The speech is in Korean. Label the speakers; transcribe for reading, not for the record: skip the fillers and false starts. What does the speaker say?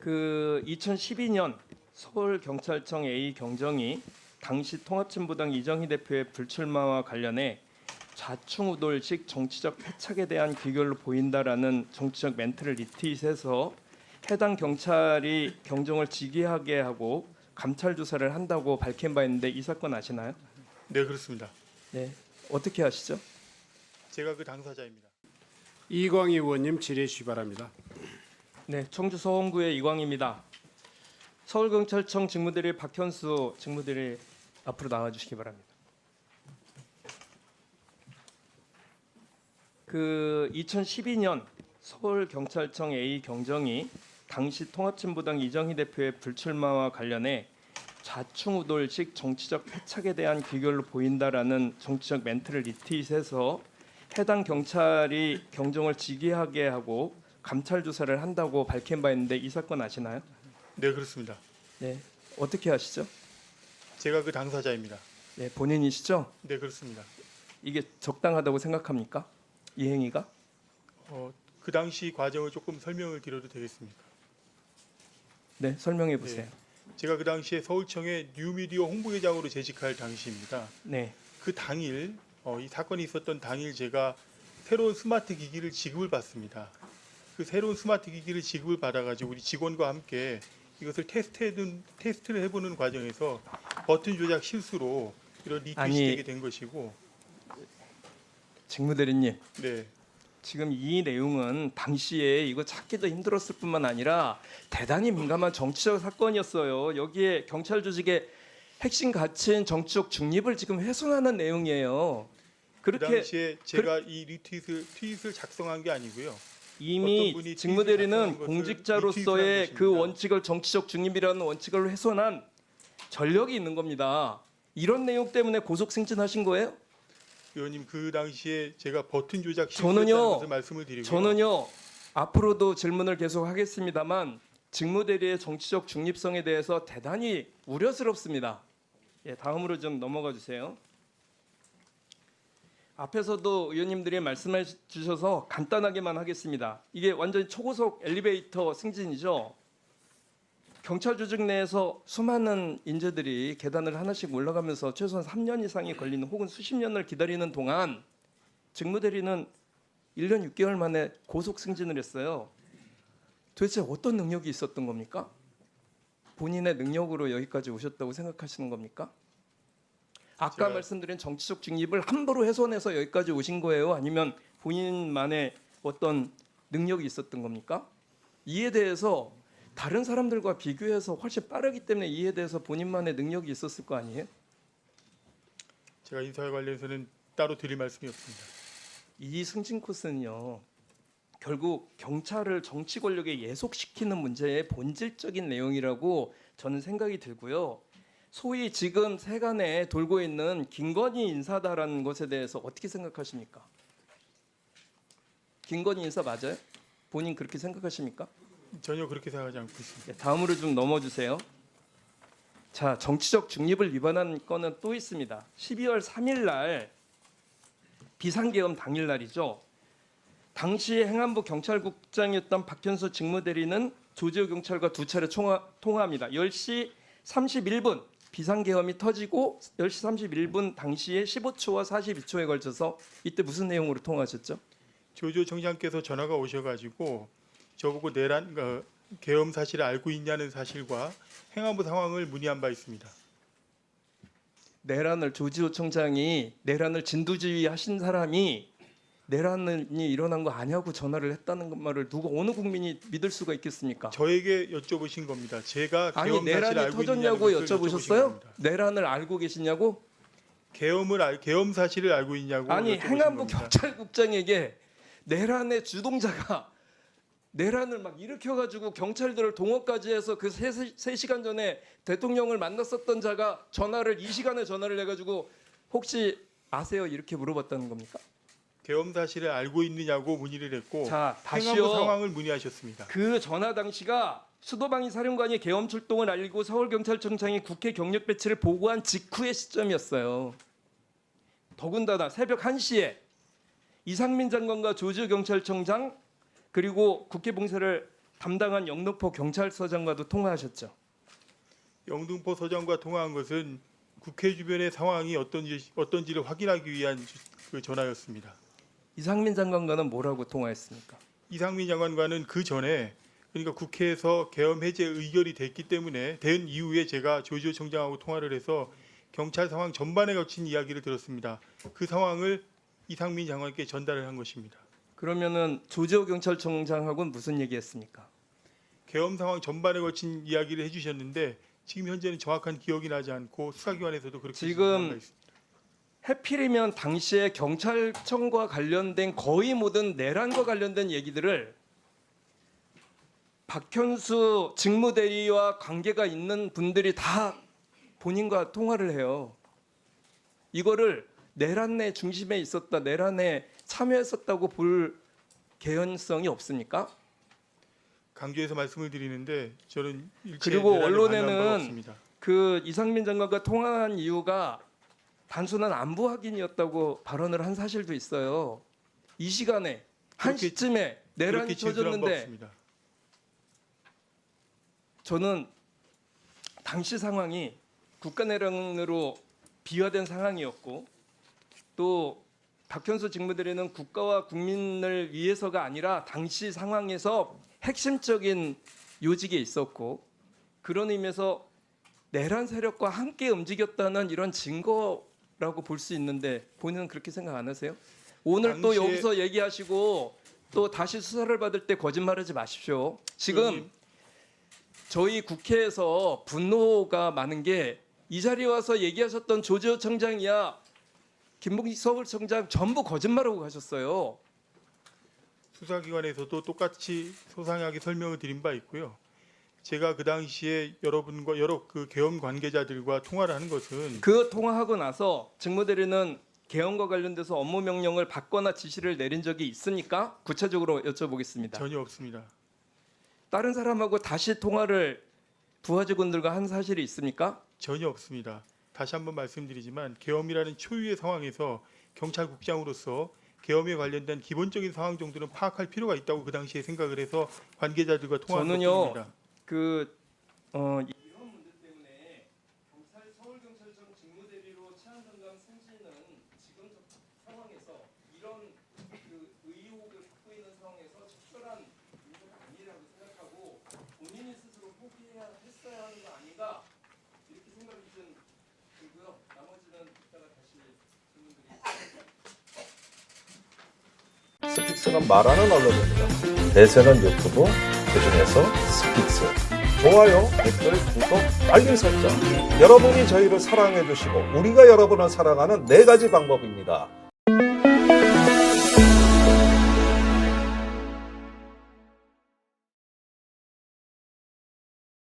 Speaker 1: 그 2012년 서울경찰청 A 경정이 당시 통합진보당 이정희 대표의 불출마와 관련해 좌충우돌식 정치적 패착에 대한 귀결로 보인다라는 정치적 멘트를 리트윗해서 해당 경찰이 경정을 직위하게 하고 감찰 조사를 한다고 밝힌 바 있는데 이 사건 아시나요?
Speaker 2: 네, 그렇습니다.
Speaker 1: 네, 어떻게 아시죠?
Speaker 2: 제가 그 당사자입니다.
Speaker 3: 이광희 의원님 질의 주시 바랍니다.
Speaker 1: 네, 청주 서원구의 이광입니다. 서울경찰청 직무대리 박현수 직무대리 앞으로 나와주시기 바랍니다. 그 2012년 서울경찰청 A 경정이 당시 통합진보당 이정희 대표의 불출마와 관련해 좌충우돌식 정치적 패착에 대한 귀결로 보인다라는 정치적 멘트를 리트윗해서 해당 경찰이 경정을 직위하게 하고 감찰 조사를 한다고 밝힌 바 있는데 이 사건 아시나요?
Speaker 2: 네, 그렇습니다.
Speaker 1: 네, 어떻게 아시죠?
Speaker 2: 제가 그 당사자입니다.
Speaker 1: 네, 본인이시죠?
Speaker 2: 네, 그렇습니다.
Speaker 1: 이게 적당하다고 생각합니까? 이 행위가?
Speaker 2: 그 당시 과정을 조금 설명을 드려도 되겠습니까?
Speaker 1: 네, 설명해 보세요.
Speaker 2: 제가 그 당시에 서울청의 뉴미디어 홍보회장으로 재직할 당시입니다.
Speaker 1: 네,
Speaker 2: 그 당일 이 사건이 있었던 당일 제가 새로운 스마트 기기를 지급을 받습니다. 그 새로운 스마트 기기를 지급을 받아가지고 우리 직원과 함께 이것을 테스트를 해보는 과정에서 버튼 조작 실수로 이런 리트윗이
Speaker 1: 아니,
Speaker 2: 되게 된 것이고,
Speaker 1: 직무대리님,
Speaker 2: 네,
Speaker 1: 지금 이 내용은 당시에 이거 찾기도 힘들었을 뿐만 아니라 대단히 민감한 정치적 사건이었어요. 여기에 경찰 조직의 핵심 가치인 정치적 중립을 지금 훼손하는 내용이에요.
Speaker 2: 그
Speaker 1: 그렇게
Speaker 2: 당시에 제가 이 트윗을 작성한 게 아니고요. 어떤
Speaker 1: 이미
Speaker 2: 분이
Speaker 1: 직무대리는
Speaker 2: 트윗을 작성한 것을
Speaker 1: 공직자로서의
Speaker 2: 리트윗을
Speaker 1: 그
Speaker 2: 한 것입니다.
Speaker 1: 원칙을 정치적 중립이라는 원칙을 훼손한 전력이 있는 겁니다. 이런 내용 때문에 고속 승진하신 거예요?
Speaker 2: 의원님, 그 당시에 제가 버튼 조작
Speaker 1: 저는요,
Speaker 2: 실수했다는 것을 말씀을 드리고요.
Speaker 1: 저는요 앞으로도 질문을 계속 하겠습니다만 직무대리의 정치적 중립성에 대해서 대단히 우려스럽습니다. 예, 다음으로 좀 넘어가 주세요. 앞에서도 의원님들이 말씀해 주셔서 간단하게만 하겠습니다. 이게 완전히 초고속 엘리베이터 승진이죠. 경찰 조직 내에서 수많은 인재들이 계단을 하나씩 올라가면서 최소한 3년 이상이 걸리는 혹은 수십 년을 기다리는 동안 직무대리는 1년 6개월 만에 고속 승진을 했어요. 도대체 어떤 능력이 있었던 겁니까? 본인의 능력으로 여기까지 오셨다고 생각하시는 겁니까? 아까 말씀드린 정치적 중립을 함부로 훼손해서 여기까지 오신 거예요? 아니면 본인만의 어떤 능력이 있었던 겁니까? 이에 대해서 다른 사람들과 비교해서 훨씬 빠르기 때문에 이에 대해서 본인만의 능력이 있었을 거 아니에요?
Speaker 2: 제가 인사에 관련해서는 따로 드릴 말씀이 없습니다.
Speaker 1: 이 승진 코스는요, 결국 경찰을 정치 권력에 예속시키는 문제의 본질적인 내용이라고 저는 생각이 들고요. 소위 지금 세간에 돌고 있는 김건희 인사다라는 것에 대해서 어떻게 생각하십니까? 김건희 인사 맞아요? 본인 그렇게 생각하십니까?
Speaker 2: 전혀 그렇게 생각하지 않고 있습니다.
Speaker 1: 네, 다음으로 좀 넘어주세요. 자, 정치적 중립을 위반한 건은 또 있습니다. 12월 3일 날 비상계엄 당일 날이죠. 당시 행안부 경찰국장이었던 박현수 직무대리는 조지호 경찰과 두 차례 통화합니다. 10시 31분 비상계엄이 터지고 10시 31분 당시에 15초와 42초에 걸쳐서 이때 무슨 내용으로 통화하셨죠?
Speaker 2: 조조 청장께서 전화가 오셔가지고 저보고 내란 계엄 사실을 알고 있냐는 사실과 행안부 상황을 문의한 바 있습니다.
Speaker 1: 내란을 조지호 청장이 내란을 진두지휘하신 사람이 내란이 일어난 거 아니냐고 전화를 했다는 말을 누가 어느 국민이 믿을 수가 있겠습니까?
Speaker 2: 저에게 여쭤보신 겁니다. 제가
Speaker 1: 아니
Speaker 2: 계엄 사실을
Speaker 1: 내란이
Speaker 2: 알고 있냐는
Speaker 1: 터졌냐고
Speaker 2: 것을
Speaker 1: 여쭤보셨어요?
Speaker 2: 겁니다.
Speaker 1: 내란을 알고 계시냐고?
Speaker 2: 계엄 사실을 알고 있냐고
Speaker 1: 아니
Speaker 2: 여쭤보신
Speaker 1: 행안부
Speaker 2: 겁니다.
Speaker 1: 경찰국장에게 내란의 주동자가 내란을 막 일으켜가지고 경찰들을 동원까지 해서 그 3시간 전에 대통령을 만났었던 자가 전화를 이 시간에 전화를 해가지고 혹시 아세요? 이렇게 물어봤다는 겁니까?
Speaker 2: 계엄 사실을 알고 있느냐고 문의를 했고
Speaker 1: 자, 다시요.
Speaker 2: 행안부 상황을 문의하셨습니다.
Speaker 1: 그 전화 당시가 수도방위 사령관이 계엄 출동을 알리고 서울경찰청장이 국회 경력 배치를 보고한 직후의 시점이었어요. 더군다나 새벽 1시에 이상민 장관과 조지호 경찰청장 그리고 국회 봉쇄를 담당한 영등포 경찰서장과도 통화하셨죠.
Speaker 2: 영등포 서장과 통화한 것은 국회 주변의 상황이 어떤지를 확인하기 위한 그 전화였습니다.
Speaker 1: 이상민 장관과는 뭐라고 통화했습니까?
Speaker 2: 이상민 장관과는 그 전에 그러니까 국회에서 계엄 해제 의결이 됐기 때문에 된 이후에 제가 조지호 청장하고 통화를 해서 경찰 상황 전반에 거친 이야기를 들었습니다. 그 상황을 이상민 장관께 전달을 한 것입니다.
Speaker 1: 그러면은 조지호 경찰청장하고는 무슨 얘기했습니까?
Speaker 2: 계엄 상황 전반에 거친 이야기를 해주셨는데 지금 현재는 정확한 기억이 나지 않고 수사기관에서도 그렇게
Speaker 1: 지금
Speaker 2: 진행하고 있습니다.
Speaker 1: 해필이면 당시에 경찰청과 관련된 거의 모든 내란과 관련된 얘기들을 박현수 직무대리와 관계가 있는 분들이 다 본인과 통화를 해요. 이거를 내란의 중심에 있었다, 내란에 참여했었다고 볼 개연성이 없습니까?
Speaker 2: 강조해서 말씀을 드리는데 저는 일체
Speaker 1: 그리고
Speaker 2: 내란을 반대한 바가
Speaker 1: 언론에는
Speaker 2: 없습니다.
Speaker 1: 그 이상민 장관과 통화한 이유가 단순한 안보 확인이었다고 발언을 한 사실도 있어요. 이 시간에 한
Speaker 2: 그렇게-
Speaker 1: 시쯤에 내란이
Speaker 2: 그렇게 진술한 바
Speaker 1: 터졌는데
Speaker 2: 없습니다.
Speaker 1: 저는 당시 상황이 국가내란으로 비화된 상황이었고 또 박현수 직무대리는 국가와 국민을 위해서가 아니라 당시 상황에서 핵심적인 요직에 있었고 그런 의미에서 내란 세력과 함께 움직였다는 이런 증거라고 볼 수 있는데 본인은 그렇게 생각 안 하세요? 오늘 또
Speaker 2: 당시에-
Speaker 1: 여기서 얘기하시고 또 다시 수사를 받을 때 거짓말하지 마십시오. 지금
Speaker 2: 의원님,
Speaker 1: 저희 국회에서 분노가 많은 게 이 자리에 와서 얘기하셨던 조지호 청장이야 김봉식 서울청장 전부 거짓말하고 가셨어요.
Speaker 2: 수사기관에서도 똑같이 소상하게 설명을 드린 바 있고요. 제가 그 당시에 여러분과 여러 그 계엄 관계자들과 통화를 한 것은
Speaker 1: 그 통화하고 나서 직무대리는 개헌과 관련돼서 업무 명령을 받거나 지시를 내린 적이 있습니까? 구체적으로 여쭤보겠습니다.
Speaker 2: 전혀 없습니다.
Speaker 1: 다른 사람하고 다시 통화를 부하 직원들과 한 사실이 있습니까?
Speaker 2: 전혀 없습니다. 다시 한번 말씀드리지만 계엄이라는 초유의 상황에서 경찰국장으로서 계엄에 관련된 기본적인 상황 정도는 파악할 필요가 있다고 그 당시에 생각을 해서 관계자들과 통화한
Speaker 1: 저는요,
Speaker 2: 것입니다.
Speaker 1: 이런 문제 때문에 서울경찰청 직무대리로 차은정감 승진은 지금 상황에서 이런 그 의혹을 받고 있는 상황에서 적절한 문제가 아니라고 생각하고 본인이 스스로 포기해야 했어야 하는 거 아닌가 이렇게 생각이 좀 들고요. 나머지는 이따가 다시 질문드리겠습니다.
Speaker 4: 스픽스는 말하는 언론입니다. 대세는 유튜브, 그중에서 스픽스. 좋아요, 댓글, 구독, 알림 설정. 여러분이 저희를 사랑해 주시고 우리가 여러분을 사랑하는 4가지 방법입니다.